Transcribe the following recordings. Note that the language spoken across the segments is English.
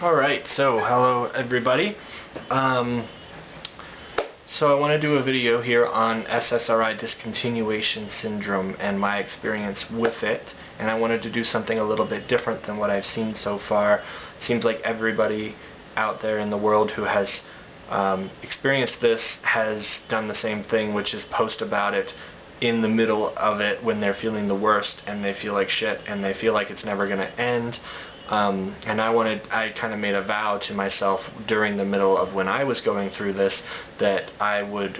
Alright, so hello everybody. So I want to do a video here on SSRI discontinuation syndrome and my experience with it, and I wanted to do something a little bit different than what I've seen so far. Seems like everybody out there in the world who has experienced this has done the same thing, which is post about it in the middle of it when they're feeling the worst and they feel like shit and they feel like it's never going to end. And I kind of made a vow to myself during the middle of when I was going through this that I would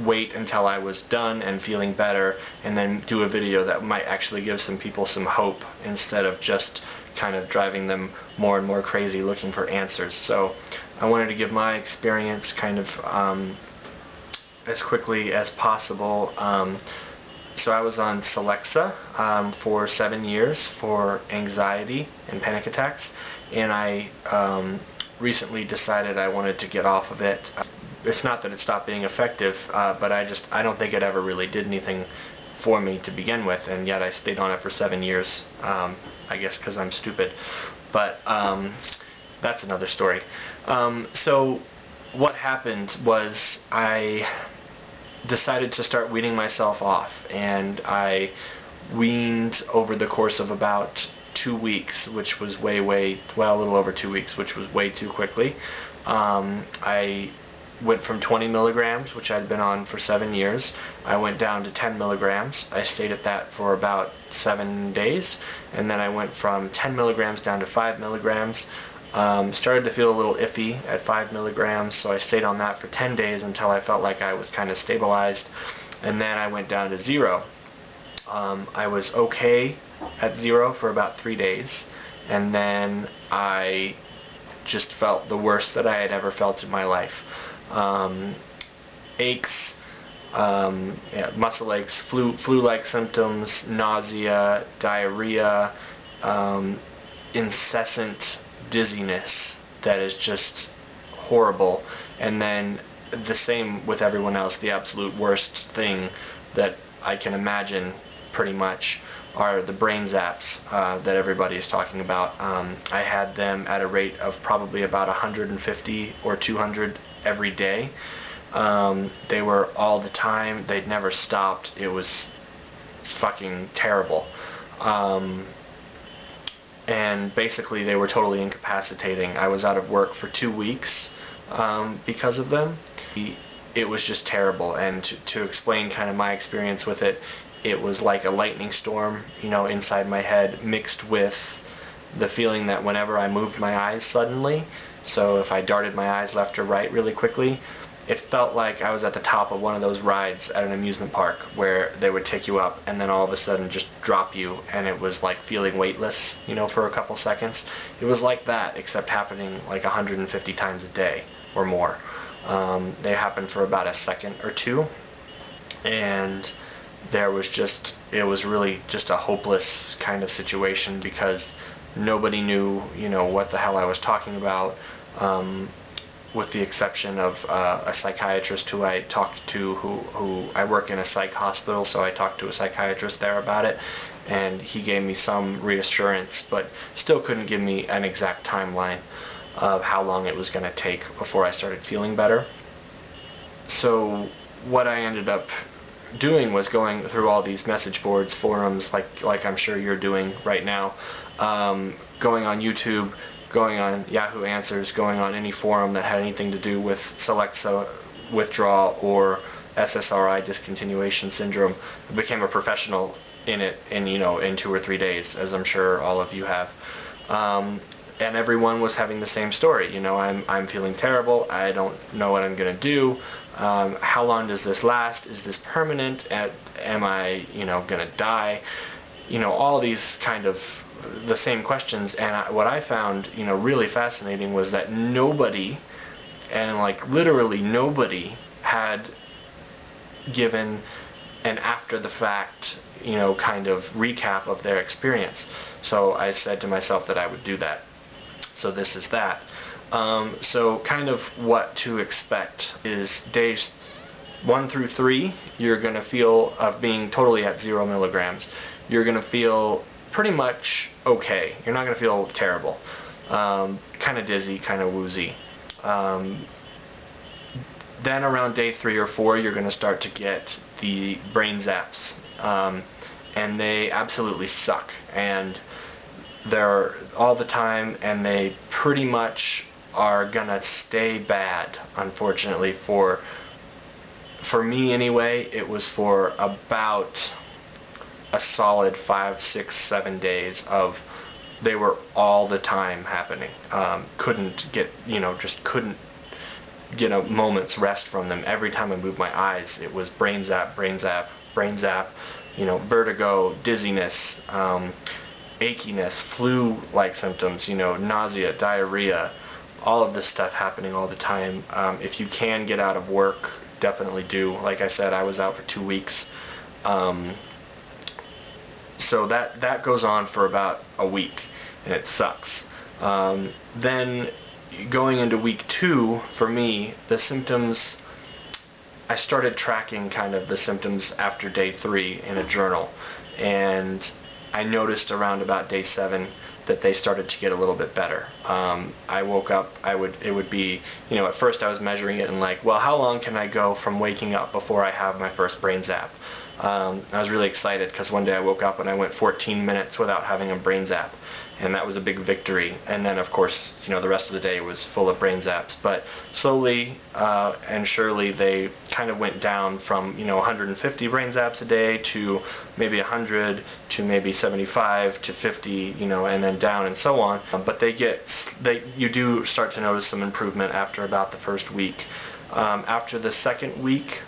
wait until I was done and feeling better and then do a video that might actually give some people some hope instead of just kind of driving them more and more crazy looking for answers. So I wanted to give my experience kind of as quickly as possible. So I was on Celexa for 7 years for anxiety and panic attacks, and I recently decided I wanted to get off of it. It's not that it stopped being effective, but I don't think it ever really did anything for me to begin with, and yet I stayed on it for 7 years, I guess because I'm stupid. But that's another story. So what happened was I decided to start weaning myself off, and I weaned over the course of about 2 weeks, which was a little over 2 weeks, which was way too quickly. I went from 20 milligrams, which I'd been on for 7 years. I went down to 10 milligrams. I stayed at that for about 7 days, and then I went from 10 milligrams down to 5 milligrams. Started to feel a little iffy at 5 milligrams, so I stayed on that for 10 days until I felt like I was kind of stabilized, and then I went down to 0. I was okay at 0 for about 3 days, and then I just felt the worst that I had ever felt in my life. Aches, muscle aches, flu-like symptoms, nausea, diarrhea, incessant dizziness that is just horrible, and then the same with everyone else. The absolute worst thing that I can imagine pretty much are the brain zaps that everybody is talking about. I had them at a rate of probably about 150 or 200 every day. They were all the time. They'd never stopped. It was fucking terrible. And basically they were totally incapacitating. I was out of work for 2 weeks because of them. It was just terrible, and to explain kind of my experience with it, it was like a lightning storm, inside my head, mixed with the feeling that whenever I moved my eyes suddenly, so if I darted my eyes left or right really quickly, it felt like I was at the top of one of those rides at an amusement park where they would take you up and then all of a sudden just drop you, and it was like feeling weightless, for a couple seconds. It was like that, except happening like 150 times a day or more. They happened for about a second or two, and it was really just a hopeless kind of situation because nobody knew, what the hell I was talking about. With the exception of a psychiatrist who I talked to, who I work in a psych hospital, so I talked to a psychiatrist there about it, and he gave me some reassurance, but still couldn't give me an exact timeline of how long it was going to take before I started feeling better. So what I ended up doing was going through all these message boards, forums, like I'm sure you're doing right now, going on YouTube, going on Yahoo Answers, going on any forum that had anything to do with Celexa, Withdrawal, or SSRI discontinuation syndrome. I became a professional in it in 2 or 3 days, as I'm sure all of you have. And everyone was having the same story. I'm feeling terrible. I don't know what I'm going to do. How long does this last? Is this permanent? Am I, going to die? All these kind of the same questions. And what I found, really fascinating was that nobody, and like literally nobody, had given an after-the-fact, kind of recap of their experience. So I said to myself that I would do that. So this is that. So kind of what to expect is days 1 through 3, you're going to feel of being totally at 0 milligrams. You're going to feel pretty much okay. You're not going to feel terrible. kind of dizzy, kind of woozy. Then around day 3 or 4, you're going to start to get the brain zaps, and they absolutely suck, and they're all the time, and they pretty much are going to stay bad, unfortunately. For me anyway, it was for about a solid 5, 6, 7 days of, they were all the time happening. Couldn't get, just couldn't get a moment's rest from them. Every time I moved my eyes, it was brain zap, brain zap, brain zap, vertigo, dizziness, achiness, flu-like symptoms, nausea, diarrhea, all of this stuff happening all the time. If you can get out of work, definitely do. Like I said, I was out for 2 weeks. So that goes on for about a week, and it sucks. Then going into week 2, for me, the symptoms, I started tracking kind of the symptoms after day 3 in a journal, and I noticed around about day 7 that they started to get a little bit better. I woke up, it would be, at first I was measuring it and like, well, how long can I go from waking up before I have my first brain zap? I was really excited because one day I woke up and I went 14 minutes without having a brain zap, and that was a big victory. And then of course, the rest of the day was full of brain zaps. But slowly and surely they kind of went down from 150 brain zaps a day to maybe 100 to maybe 75 to 50, and then down and so on. But you do start to notice some improvement after about the first week. After the second week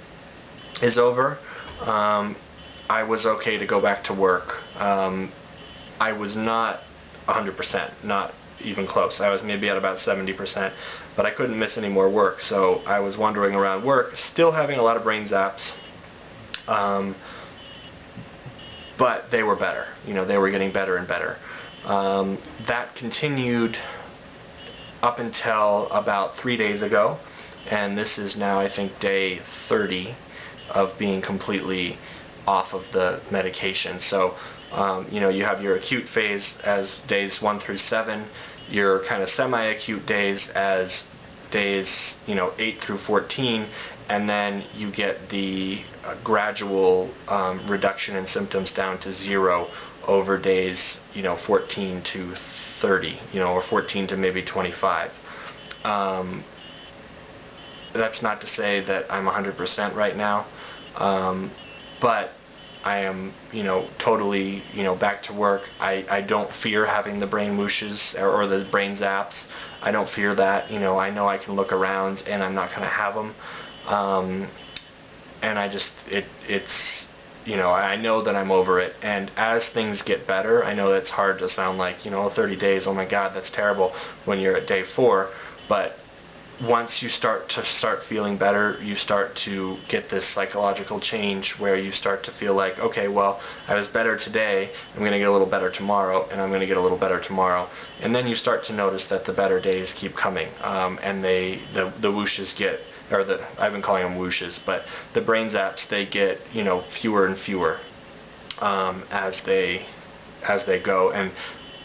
is over, I was okay to go back to work. I was not 100%, not even close. I was maybe at about 70%, but I couldn't miss any more work, so I was wandering around work, still having a lot of brain zaps, but they were better. They were getting better and better. That continued up until about 3 days ago, and this is now, I think, day 30 of being completely off of the medication. So you have your acute phase as days 1 through 7, your kind of semi-acute days as days 8 through 14, and then you get the gradual reduction in symptoms down to 0 over days 14 to 30, or 14 to maybe 25. That's not to say that I'm 100% right now, but I am, totally, back to work. I don't fear having the brain whooshes or the brain zaps. I don't fear that. I know I can look around and I'm not going to have them. And I know that I'm over it. And as things get better, I know that's hard to sound like, 30 days, oh my God, that's terrible when you're at day 4. But once you start feeling better, you start to get this psychological change where you start to feel like, okay, well, I was better today, I'm going to get a little better tomorrow, and I'm going to get a little better tomorrow. And then you start to notice that the better days keep coming, and the whooshes get, I've been calling them whooshes, but the brain zaps, they get, fewer and fewer as they go, and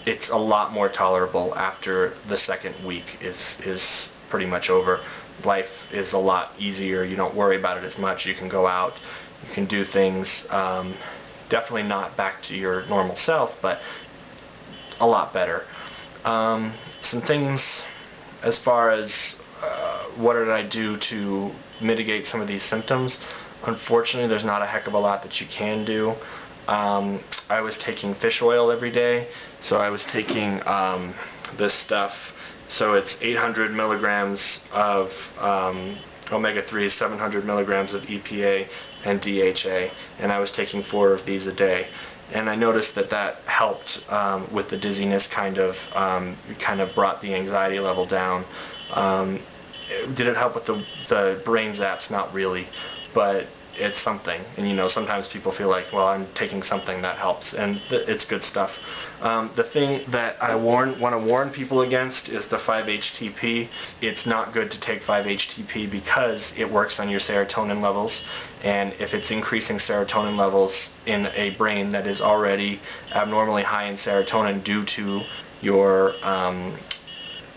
it's a lot more tolerable after the second week is pretty much over. Life is a lot easier. You don't worry about it as much. You can go out, you can do things, definitely not back to your normal self, but a lot better. Some things as far as what did I do to mitigate some of these symptoms. Unfortunately, there's not a heck of a lot that you can do. I was taking fish oil every day, so I was taking this stuff. So it's 800 milligrams of omega-3, 700 milligrams of EPA and DHA, and I was taking 4 of these a day. And I noticed that helped with the dizziness, kind of brought the anxiety level down. Did it help with the brain zaps? Not really, but it's something. And sometimes people feel like, well, I'm taking something that helps, and it's good stuff. The thing that I want to warn people against is the 5-HTP. It's not good to take 5-HTP because it works on your serotonin levels, and if it's increasing serotonin levels in a brain that is already abnormally high in serotonin due to your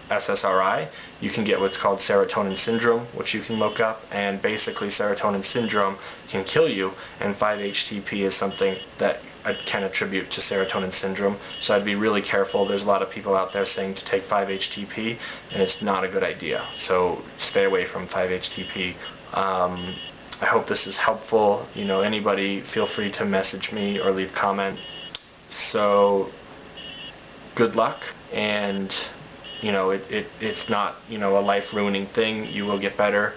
SSRI, you can get what's called serotonin syndrome, which you can look up, and basically serotonin syndrome can kill you, and 5-HTP is something that I can attribute to serotonin syndrome. So I'd be really careful. There's a lot of people out there saying to take 5-HTP, and it's not a good idea. So stay away from 5-HTP. I hope this is helpful. You know, anybody, feel free to message me or leave comment. So good luck, and you know, it's not, you know, a life-ruining thing. You will get better.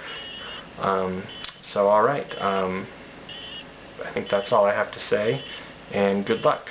So all right, I think that's all I have to say, and good luck.